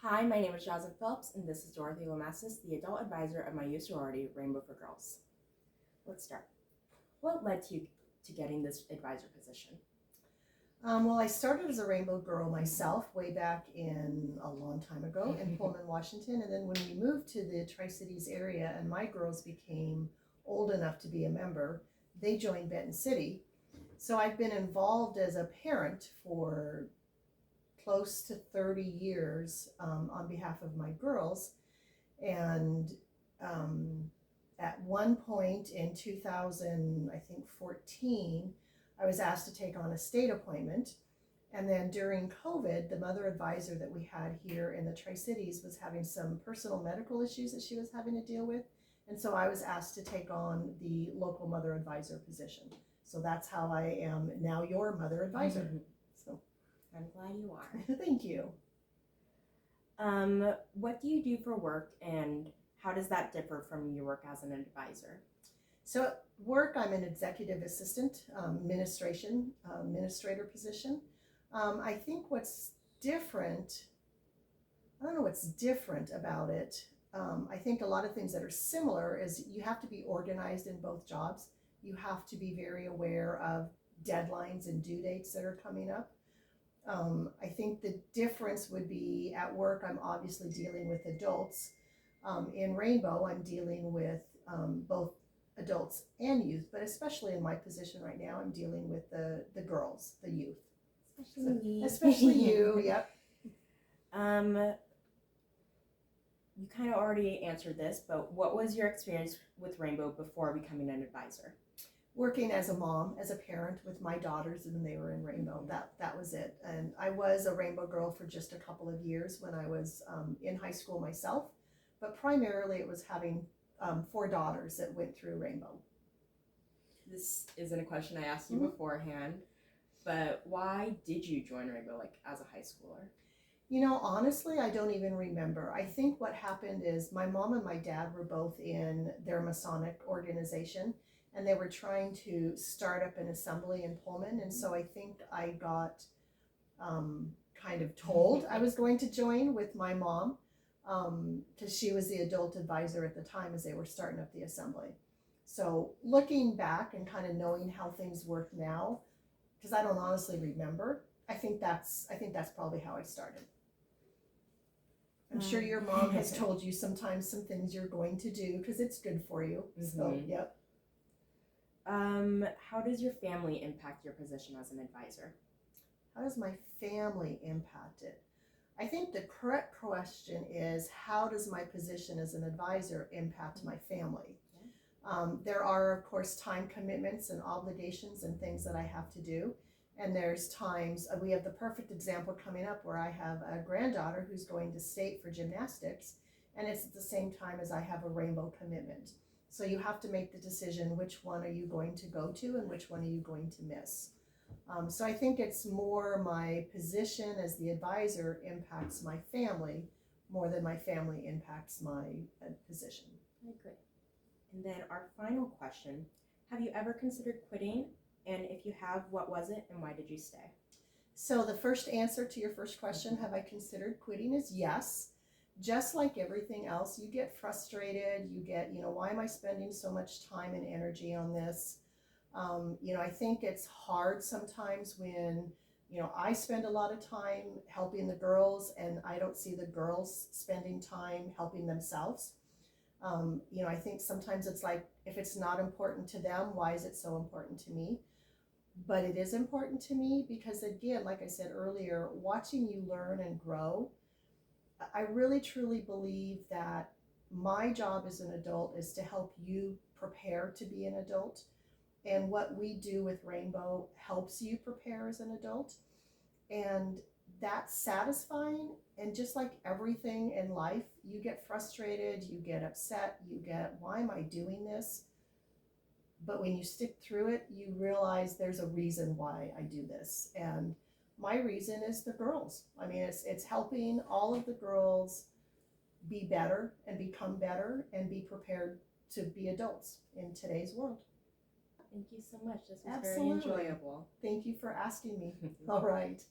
Hi, my name is Jasmine Phillips, and this is Dorothy Lamassis, the adult advisor of my youth sorority, Rainbow for Girls. Let's start. What led you to getting this advisor position? Well, I started as a Rainbow Girl myself way back in a long time ago in Pullman, Washington. And then when we moved to the Tri-Cities area and my girls became old enough to be a member, they joined Benton City. So I've been involved as a parent for close to 30 years on behalf of my girls. And at one point in 2014, I was asked to take on a state appointment. And then during COVID, the mother advisor that we had here in the Tri-Cities was having some personal medical issues that she was having to deal with. And so I was asked to take on the local mother advisor position. So that's how I am now your mother advisor. Mm-hmm. So I'm glad you are. Thank you. What do you do for work, and how does that differ from your work as an advisor? So at work, I'm an executive assistant, administrator position. I think what's different, I don't know what's different about it. I think a lot of things that are similar is you have to be organized in both jobs. You have to be very aware of deadlines and due dates that are coming up. I think the difference would be at work, I'm obviously dealing with adults. In Rainbow, I'm dealing with both adults and youth, but especially in my position right now, I'm dealing with the girls, the youth. Especially me. Especially you, yep. You kind of already answered this, but what was your experience with Rainbow before becoming an advisor? Working as a mom, as a parent with my daughters when they were in Rainbow, that was it. And I was a Rainbow Girl for just a couple of years when I was in high school myself, but primarily it was having 4 daughters that went through Rainbow. This isn't a question I asked you beforehand, but why did you join Rainbow, as a high schooler? You know, honestly, I don't even remember. I think what happened is my mom and my dad were both in their Masonic organization, and they were trying to start up an assembly in Pullman. And so I think I got kind of told I was going to join with my mom because she was the adult advisor at the time as they were starting up the assembly. So looking back and kind of knowing how things work now, because I don't honestly remember, I think that's probably how I started. I'm sure your mom has told you sometimes some things you're going to do because it's good for you. So, yep. How does your family impact your position as an advisor? How does my family impact it? I think the correct question is, how does my position as an advisor impact my family? There are, of course, time commitments and obligations and things that I have to do. And there's times, we have the perfect example coming up where I have a granddaughter who's going to state for gymnastics, and it's at the same time as I have a Rainbow commitment. So you have to make the decision, which one are you going to go to and which one are you going to miss? So I think it's more my position as the advisor impacts my family more than my family impacts my position. I agree. And then our final question, have you ever considered quitting? And if you have, what was it and why did you stay? So the first answer to your first question, have I considered quitting, is yes. Just like everything else, you get frustrated, you get, why am I spending so much time and energy on this? I think it's hard sometimes when, I spend a lot of time helping the girls and I don't see the girls spending time helping themselves. I think sometimes it's like, if it's not important to them, why is it so important to me? But it is important to me because, again, like I said earlier, watching you learn and grow, I really truly believe that my job as an adult is to help you prepare to be an adult. And what we do with Rainbow helps you prepare as an adult. And that's satisfying. And just like everything in life, you get frustrated, you get upset, you get, why am I doing this? But when you stick through it, you realize there's a reason why I do this. And my reason is the girls. I mean, it's helping all of the girls be better and become better and be prepared to be adults in today's world. Thank you so much. This was Absolutely. very enjoyable. Thank you for asking me. All right.